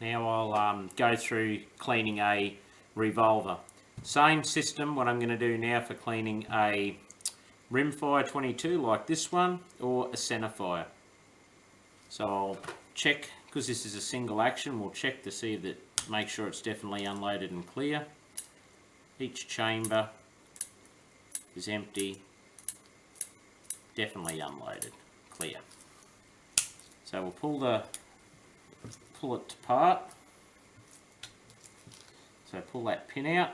Now I'll go through cleaning a Revolver. Same system, what I'm going to do now for cleaning a rimfire 22 like this one, or a centerfire. So I'll check, because this is a single action, we'll check to see that, make sure it's definitely unloaded and clear. Each chamber is empty, definitely unloaded, clear. So we'll pull it apart. So pull that pin out,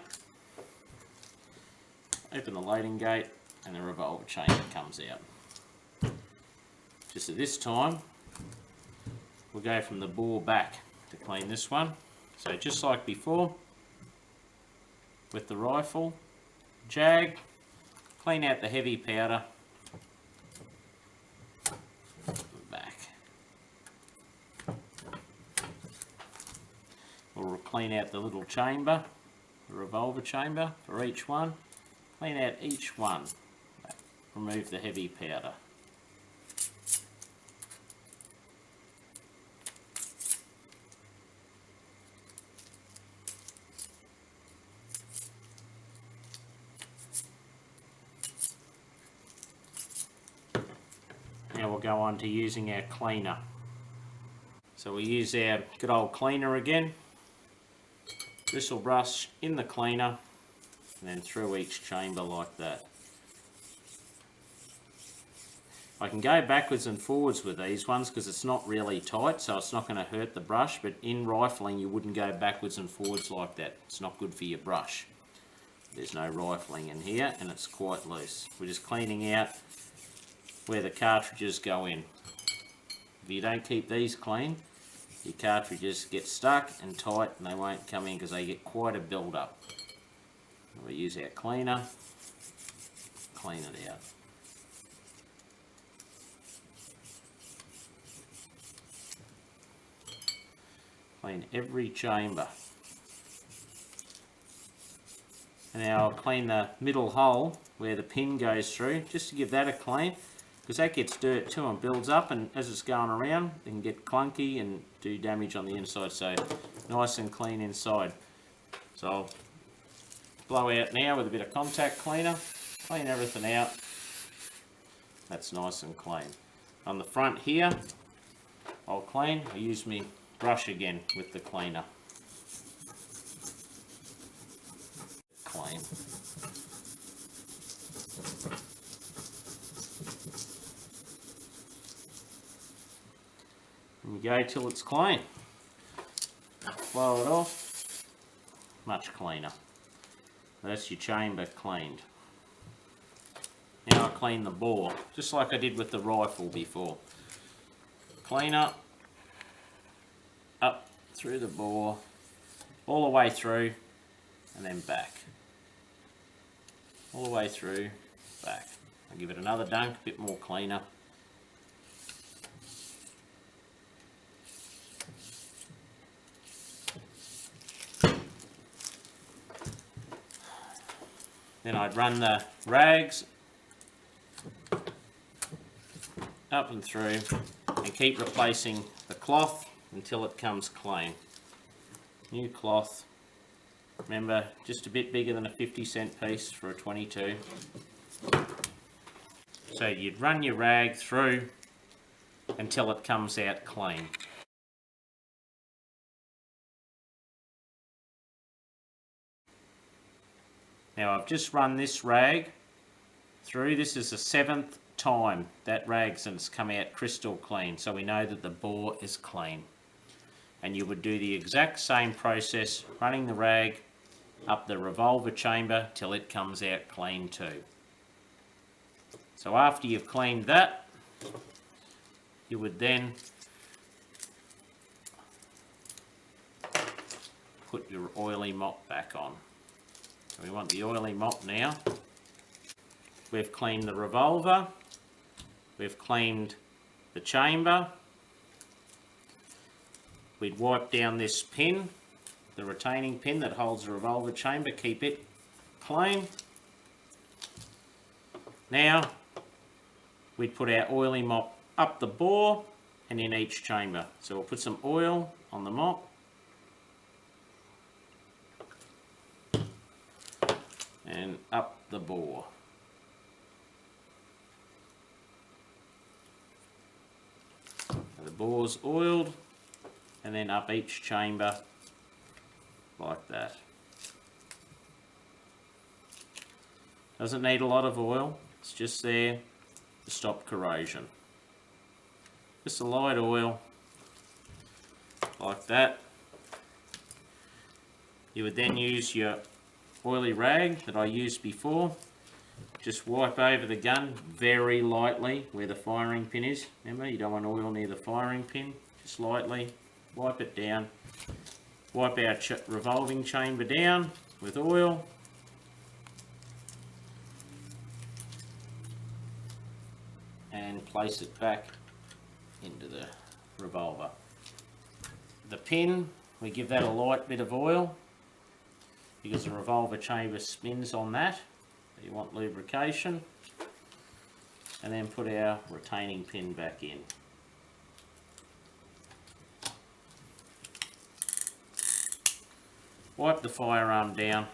open the loading gate, and the revolver chamber comes out. Just at this time, we'll go from the bore back to clean this one. So just like before, with the rifle, jag, clean out the heavy powder, back. We'll clean out the little chamber, the revolver chamber for each one. Clean out each one. Remove the heavy powder. Now we'll go on to using our cleaner. So we use our good old cleaner again. Bristle brush in the cleaner and then through each chamber like that. I can go backwards and forwards with these ones because it's not really tight, so it's not going to hurt the brush, but in rifling you wouldn't go backwards and forwards like that. It's not good for your brush. There's no rifling in here and it's quite loose. We're just cleaning out where the cartridges go in. If you don't keep these clean, your cartridges get stuck and tight and they won't come in because they get quite a build up. We use our cleaner, clean it out. Clean every chamber. And now I'll clean the middle hole where the pin goes through, just to give that a clean, because that gets dirt too and builds up, and as it's going around it can get clunky and do damage on the inside, so nice and clean inside. So I'll blow out now with a bit of contact cleaner, clean everything out. That's nice and clean. On the front here, I'll clean. I use my brush again with the cleaner. Clean. And you go till it's clean. Blow it off. Much cleaner. That's your chamber cleaned. Now I clean the bore, just like I did with the rifle before. Clean up through the bore, all the way through, and then back. All the way through, back. I'll give it another dunk, a bit more cleaner. Then I'd run the rags up and through and keep replacing the cloth until it comes clean. New cloth. Remember, just a bit bigger than a 50-cent piece for a 22. So you'd run your rag through until it comes out clean. Now I've just run this rag through. This is the 7th time that rag's come out crystal clean, so we know that the bore is clean. And you would do the exact same process, running the rag up the revolver chamber till it comes out clean too. So after you've cleaned that, you would then put your oily mop back on. So we want the oily mop now. We've cleaned the revolver, we've cleaned the chamber. We'd wipe down this pin, the retaining pin that holds the revolver chamber, keep it clean. Now we'd put our oily mop up the bore and in each chamber. So we'll put some oil on the mop and up the bore. The bore's oiled, and then up each chamber like that. Doesn't need a lot of oil, it's just there to stop corrosion. Just a light oil like that. You would then use your oily rag that I used before. Just wipe over the gun very lightly where the firing pin is. Remember, you don't want oil near the firing pin. Just lightly wipe it down. Wipe our revolving chamber down with oil. And place it back into the revolver. The pin, we give that a light bit of oil because the revolver chamber spins on that. You want lubrication. And then put our retaining pin back in. Wipe the firearm down,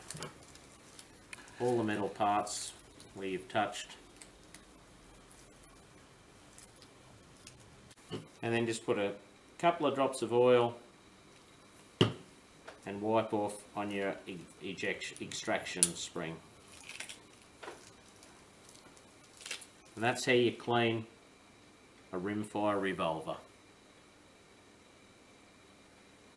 all the metal parts where you've touched. And then just put a couple of drops of oil and wipe off on your extraction spring. And that's how you clean a rimfire revolver.